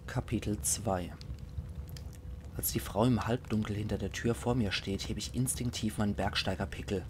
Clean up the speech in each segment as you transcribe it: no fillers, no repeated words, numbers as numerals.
Kapitel 2. Als die Frau im Halbdunkel hinter der Tür vor mir steht, hebe ich instinktiv meinen Bergsteigerpickel.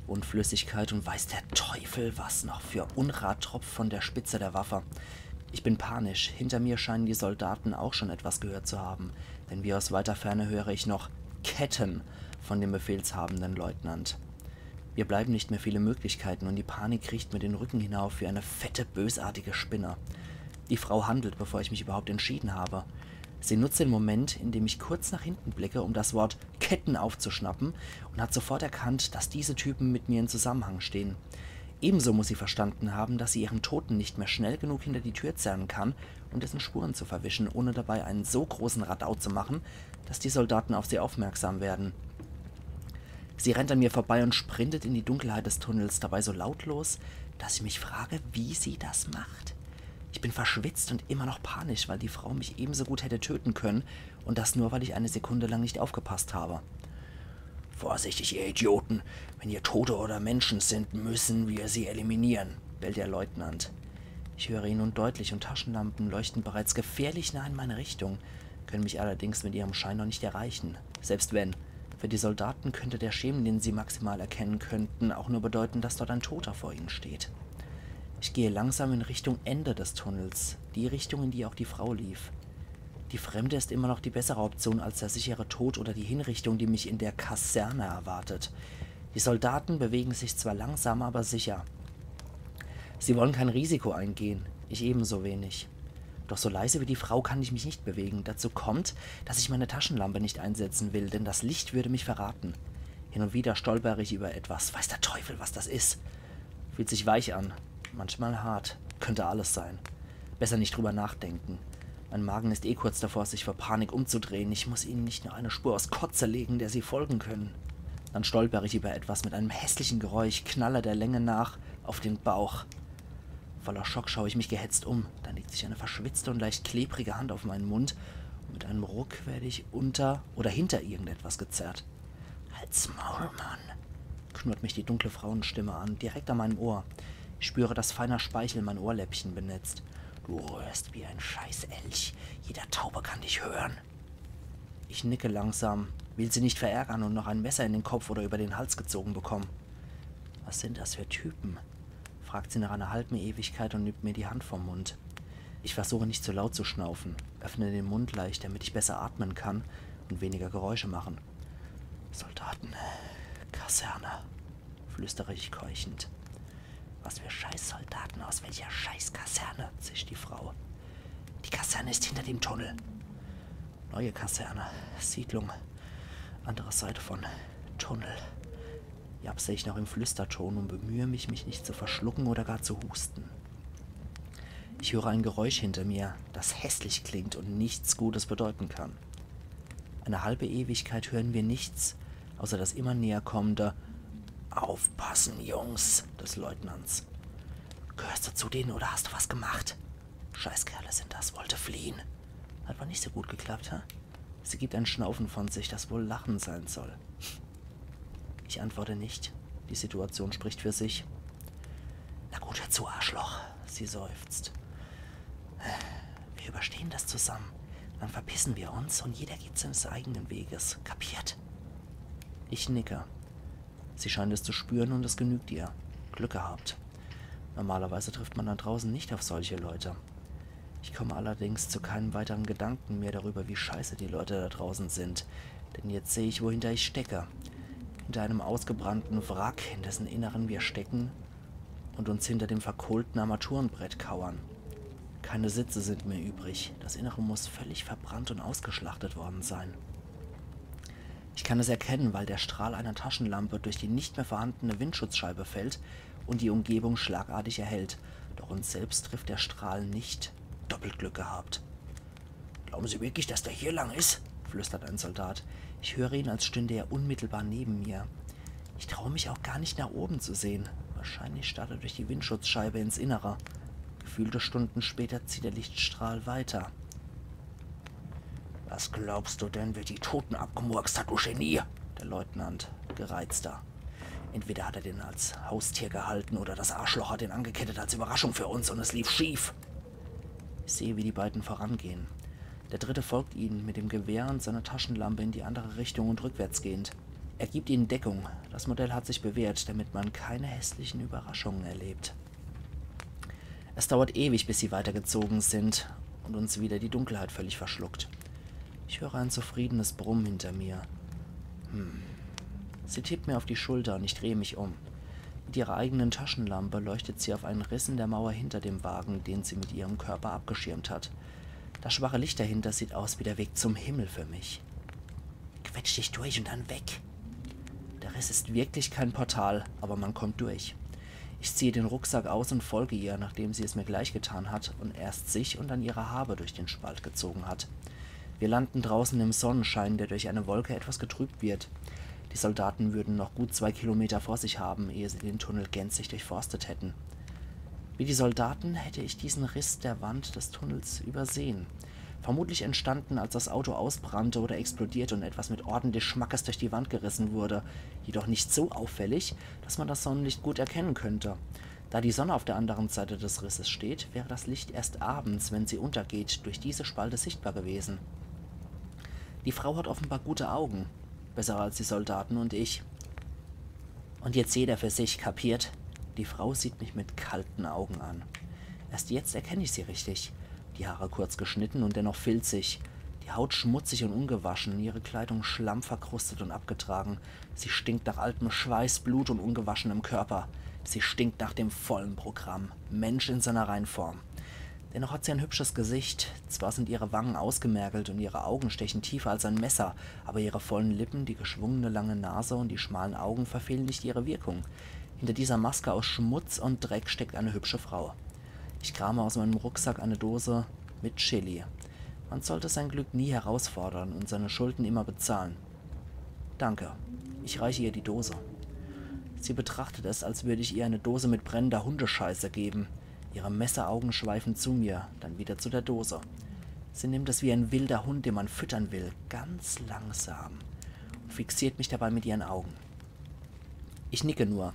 Unflüssigkeit und weiß der Teufel was noch für Unrat tropft von der Spitze der Waffe. Ich bin panisch. Hinter mir scheinen die Soldaten auch schon etwas gehört zu haben, denn wie aus weiter Ferne höre ich noch Ketten von dem befehlshabenden Leutnant. Mir bleiben nicht mehr viele Möglichkeiten und die Panik riecht mir den Rücken hinauf wie eine fette, bösartige Spinne. Die Frau handelt, bevor ich mich überhaupt entschieden habe. Sie nutzt den Moment, in dem ich kurz nach hinten blicke, um das Wort Ketten aufzuschnappen und hat sofort erkannt, dass diese Typen mit mir in Zusammenhang stehen. Ebenso muss sie verstanden haben, dass sie ihren Toten nicht mehr schnell genug hinter die Tür zerren kann, um dessen Spuren zu verwischen, ohne dabei einen so großen Radau zu machen, dass die Soldaten auf sie aufmerksam werden. Sie rennt an mir vorbei und sprintet in die Dunkelheit des Tunnels, dabei so lautlos, dass ich mich frage, wie sie das macht. Ich bin verschwitzt und immer noch panisch, weil die Frau mich ebenso gut hätte töten können und das nur, weil ich eine Sekunde lang nicht aufgepasst habe. »Vorsichtig, ihr Idioten! Wenn hier Tote oder Menschen sind, müssen wir sie eliminieren«, bellt der Leutnant. Ich höre ihn nun deutlich und Taschenlampen leuchten bereits gefährlich nah in meine Richtung, können mich allerdings mit ihrem Schein noch nicht erreichen. Selbst wenn. Für die Soldaten könnte der Schemen, den sie maximal erkennen könnten, auch nur bedeuten, dass dort ein Toter vor ihnen steht. Ich gehe langsam in Richtung Ende des Tunnels, die Richtung, in die auch die Frau lief. Die Fremde ist immer noch die bessere Option als der sichere Tod oder die Hinrichtung, die mich in der Kaserne erwartet. Die Soldaten bewegen sich zwar langsam, aber sicher. Sie wollen kein Risiko eingehen, ich ebenso wenig. Doch so leise wie die Frau kann ich mich nicht bewegen. Dazu kommt, dass ich meine Taschenlampe nicht einsetzen will, denn das Licht würde mich verraten. Hin und wieder stolpere ich über etwas. Weiß der Teufel, was das ist. Fühlt sich weich an. Manchmal hart. Könnte alles sein. Besser nicht drüber nachdenken. Mein Magen ist kurz davor, sich vor Panik umzudrehen. Ich muss ihnen nicht nur eine Spur aus Kotze legen, der sie folgen können. Dann stolpere ich über etwas mit einem hässlichen Geräusch, knalle der Länge nach auf den Bauch. Voller Schock schaue ich mich gehetzt um. Dann legt sich eine verschwitzte und leicht klebrige Hand auf meinen Mund und mit einem Ruck werde ich unter oder hinter irgendetwas gezerrt. »Halt's Maul, Mann«, knurrt mich die dunkle Frauenstimme an, direkt an meinem Ohr. Ich spüre, dass feiner Speichel mein Ohrläppchen benetzt. »Du rührst wie ein Scheiß-Elch. Jeder Taube kann dich hören.« Ich nicke langsam, will sie nicht verärgern und noch ein Messer in den Kopf oder über den Hals gezogen bekommen. »Was sind das für Typen?« fragt sie nach einer halben Ewigkeit und nimmt mir die Hand vom Mund. Ich versuche nicht zu laut zu schnaufen, öffne den Mund leicht, damit ich besser atmen kann und weniger Geräusche machen. »Soldaten, Kaserne«, flüstere ich keuchend. »Was für Scheißsoldaten, aus welcher Scheißkaserne«, zischt die Frau. »Die Kaserne ist hinter dem Tunnel.« »Neue Kaserne, Siedlung, andere Seite von Tunnel«, japse ich noch im Flüsterton und bemühe mich, mich nicht zu verschlucken oder gar zu husten. Ich höre ein Geräusch hinter mir, das hässlich klingt und nichts Gutes bedeuten kann. Eine halbe Ewigkeit hören wir nichts, außer das immer näher kommende »Aufpassen, Jungs«, des Leutnants. »Gehörst du zu denen oder hast du was gemacht?« »Scheißkerle sind das, wollte fliehen.« Hat wohl nicht so gut geklappt, hä? Sie gibt ein Schnaufen von sich, das wohl Lachen sein soll. Ich antworte nicht. Die Situation spricht für sich. »Na gut, hör zu, Arschloch«, sie seufzt. »Wir überstehen das zusammen. Dann verpissen wir uns und jeder geht seines eigenen Weges. Kapiert?« Ich nicke. Sie scheint es zu spüren und es genügt ihr. Glück gehabt. Normalerweise trifft man da draußen nicht auf solche Leute. Ich komme allerdings zu keinem weiteren Gedanken mehr darüber, wie scheiße die Leute da draußen sind. Denn jetzt sehe ich, wohinter ich stecke. Hinter einem ausgebrannten Wrack, in dessen Inneren wir stecken und uns hinter dem verkohlten Armaturenbrett kauern. Keine Sitze sind mehr übrig. Das Innere muss völlig verbrannt und ausgeschlachtet worden sein. Ich kann es erkennen, weil der Strahl einer Taschenlampe durch die nicht mehr vorhandene Windschutzscheibe fällt und die Umgebung schlagartig erhellt. Doch uns selbst trifft der Strahl nicht. Doppelt Glück gehabt. »Glauben Sie wirklich, dass der hier lang ist?« flüstert ein Soldat. Ich höre ihn, als stünde er unmittelbar neben mir. Ich traue mich auch gar nicht nach oben zu sehen. Wahrscheinlich starrt er durch die Windschutzscheibe ins Innere. Gefühlte Stunden später zieht der Lichtstrahl weiter. »Was glaubst du denn, wer die Toten abgemurkst hat, du Genie?« Der Leutnant, gereizter. Entweder hat er den als Haustier gehalten oder das Arschloch hat ihn angekettet als Überraschung für uns und es lief schief. Ich sehe, wie die beiden vorangehen. Der dritte folgt ihnen mit dem Gewehr und seiner Taschenlampe in die andere Richtung und rückwärts gehend. Er gibt ihnen Deckung. Das Modell hat sich bewährt, damit man keine hässlichen Überraschungen erlebt. Es dauert ewig, bis sie weitergezogen sind und uns wieder die Dunkelheit völlig verschluckt. Ich höre ein zufriedenes Brummen hinter mir. Sie tippt mir auf die Schulter und ich drehe mich um. Mit ihrer eigenen Taschenlampe leuchtet sie auf einen Riss in der Mauer hinter dem Wagen, den sie mit ihrem Körper abgeschirmt hat. Das schwache Licht dahinter sieht aus wie der Weg zum Himmel für mich. Quetsch dich durch und dann weg. Der Riss ist wirklich kein Portal, aber man kommt durch. Ich ziehe den Rucksack aus und folge ihr, nachdem sie es mir gleich getan hat und erst sich und dann ihre Haare durch den Spalt gezogen hat. Wir landen draußen im Sonnenschein, der durch eine Wolke etwas getrübt wird. Die Soldaten würden noch gut 2 Kilometer vor sich haben, ehe sie den Tunnel gänzlich durchforstet hätten. Wie die Soldaten hätte ich diesen Riss der Wand des Tunnels übersehen. Vermutlich entstanden, als das Auto ausbrannte oder explodierte und etwas mit ordentlich Schmackes durch die Wand gerissen wurde, jedoch nicht so auffällig, dass man das Sonnenlicht gut erkennen könnte. Da die Sonne auf der anderen Seite des Risses steht, wäre das Licht erst abends, wenn sie untergeht, durch diese Spalte sichtbar gewesen. Die Frau hat offenbar gute Augen, besser als die Soldaten und ich. Und jetzt jeder für sich, kapiert? Die Frau sieht mich mit kalten Augen an. Erst jetzt erkenne ich sie richtig. Die Haare kurz geschnitten und dennoch filzig. Die Haut schmutzig und ungewaschen, ihre Kleidung schlammverkrustet und abgetragen. Sie stinkt nach altem Schweiß, Blut und ungewaschenem Körper. Sie stinkt nach dem vollen Programm. Mensch in seiner Reinform. Dennoch hat sie ein hübsches Gesicht. Zwar sind ihre Wangen ausgemergelt und ihre Augen stechen tiefer als ein Messer, aber ihre vollen Lippen, die geschwungene lange Nase und die schmalen Augen verfehlen nicht ihre Wirkung. Hinter dieser Maske aus Schmutz und Dreck steckt eine hübsche Frau. Ich krame aus meinem Rucksack eine Dose mit Chili. Man sollte sein Glück nie herausfordern und seine Schulden immer bezahlen. Danke. Ich reiche ihr die Dose. Sie betrachtet es, als würde ich ihr eine Dose mit brennender Hundescheiße geben. Ihre Messeraugen schweifen zu mir, dann wieder zu der Dose. Sie nimmt es wie ein wilder Hund, den man füttern will, ganz langsam, und fixiert mich dabei mit ihren Augen. Ich nicke nur.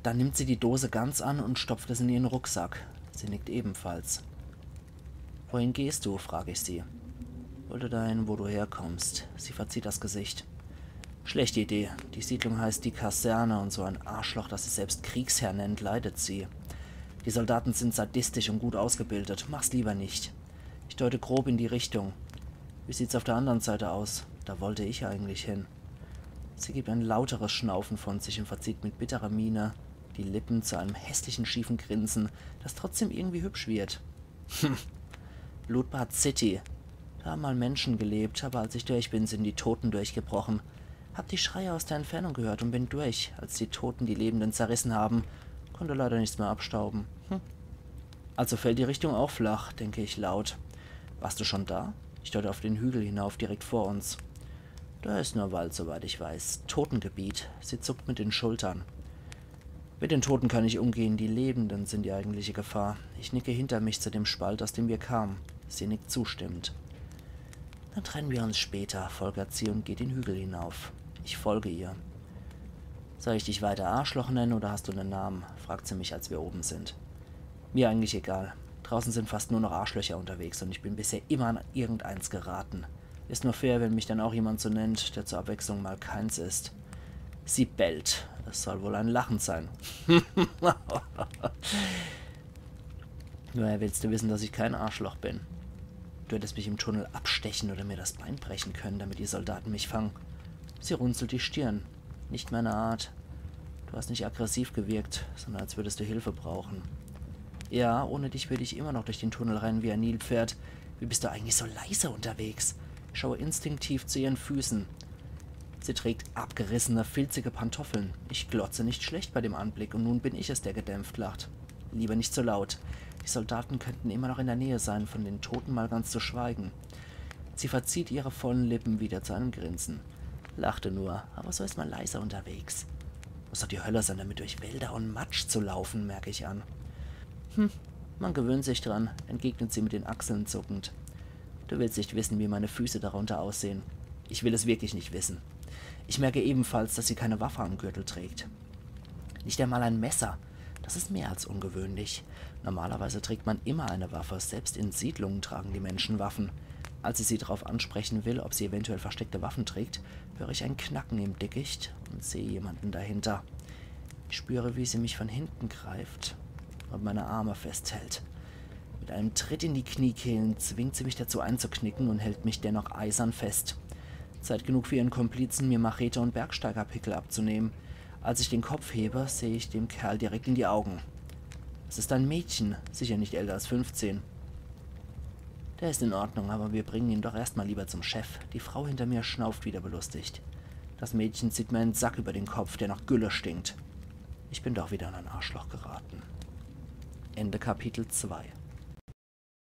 Dann nimmt sie die Dose ganz an und stopft es in ihren Rucksack. Sie nickt ebenfalls. »Wohin gehst du?« frage ich sie. »Wollte dahin, wo du herkommst.« Sie verzieht das Gesicht. »Schlechte Idee. Die Siedlung heißt die Kaserne und so ein Arschloch, das sich selbst Kriegsherr nennt, leidet sie. Die Soldaten sind sadistisch und gut ausgebildet. Mach's lieber nicht.« Ich deute grob in die Richtung. »Wie sieht's auf der anderen Seite aus? Da wollte ich eigentlich hin.« Sie gibt ein lauteres Schnaufen von sich und verzieht mit bitterer Miene die Lippen zu einem hässlichen schiefen Grinsen, das trotzdem irgendwie hübsch wird. Blutbad City. Da haben mal Menschen gelebt, aber als ich durch bin, sind die Toten durchgebrochen. Hab die Schreie aus der Entfernung gehört und bin durch, als die Toten die Lebenden zerrissen haben. Konnte leider nichts mehr abstauben. Also fällt die Richtung auch flach, denke ich laut. Warst du schon da? Ich deute auf den Hügel hinauf, direkt vor uns. Da ist nur Wald, soweit ich weiß. Totengebiet. Sie zuckt mit den Schultern. Mit den Toten kann ich umgehen, die Lebenden sind die eigentliche Gefahr. Ich nicke hinter mich zu dem Spalt, aus dem wir kamen. Sie nickt zustimmend. Dann trennen wir uns später, folgert sie und geht den Hügel hinauf. Ich folge ihr. Soll ich dich weiter Arschloch nennen oder hast du einen Namen? Fragt sie mich, als wir oben sind. Mir eigentlich egal. Draußen sind fast nur noch Arschlöcher unterwegs und ich bin bisher immer an irgendeins geraten. Ist nur fair, wenn mich dann auch jemand so nennt, der zur Abwechslung mal keins ist. Sie bellt. Es soll wohl ein Lachen sein. Woher willst du wissen, dass ich kein Arschloch bin? Du hättest mich im Tunnel abstechen oder mir das Bein brechen können, damit die Soldaten mich fangen. Sie runzelt die Stirn. Nicht meine Art. Du hast nicht aggressiv gewirkt, sondern als würdest du Hilfe brauchen. Ja, ohne dich würde ich immer noch durch den Tunnel rennen wie ein Nilpferd. Wie bist du eigentlich so leise unterwegs? Ich schaue instinktiv zu ihren Füßen. Sie trägt abgerissene, filzige Pantoffeln. Ich glotze nicht schlecht bei dem Anblick und nun bin ich es, der gedämpft lacht. Lieber nicht so laut. Die Soldaten könnten immer noch in der Nähe sein, von den Toten mal ganz zu schweigen. Sie verzieht ihre vollen Lippen wieder zu einem Grinsen. Lachte nur, aber so ist man leiser unterwegs. Muss doch die Hölle sein, damit durch Wälder und Matsch zu laufen, merke ich an. Man gewöhnt sich dran, entgegnet sie mit den Achseln zuckend. Du willst nicht wissen, wie meine Füße darunter aussehen. Ich will es wirklich nicht wissen. Ich merke ebenfalls, dass sie keine Waffe am Gürtel trägt. Nicht einmal ein Messer, Das ist mehr als ungewöhnlich. Normalerweise trägt man immer eine Waffe, selbst in Siedlungen tragen die Menschen Waffen. Als ich sie darauf ansprechen will, ob sie eventuell versteckte Waffen trägt, höre ich ein Knacken im Dickicht und sehe jemanden dahinter. Ich spüre, wie sie mich von hinten greift und meine Arme festhält. Mit einem Tritt in die Kniekehlen zwingt sie mich dazu einzuknicken und hält mich dennoch eisern fest. Zeit genug für ihren Komplizen, mir Machete und Bergsteigerpickel abzunehmen. Als ich den Kopf hebe, sehe ich dem Kerl direkt in die Augen. Es ist ein Mädchen, sicher nicht älter als 15. Der ist in Ordnung, aber wir bringen ihn doch erstmal lieber zum Chef. Die Frau hinter mir schnauft wieder belustigt. Das Mädchen zieht mir einen Sack über den Kopf, der nach Gülle stinkt. Ich bin doch wieder in ein Arschloch geraten. Ende Kapitel 2.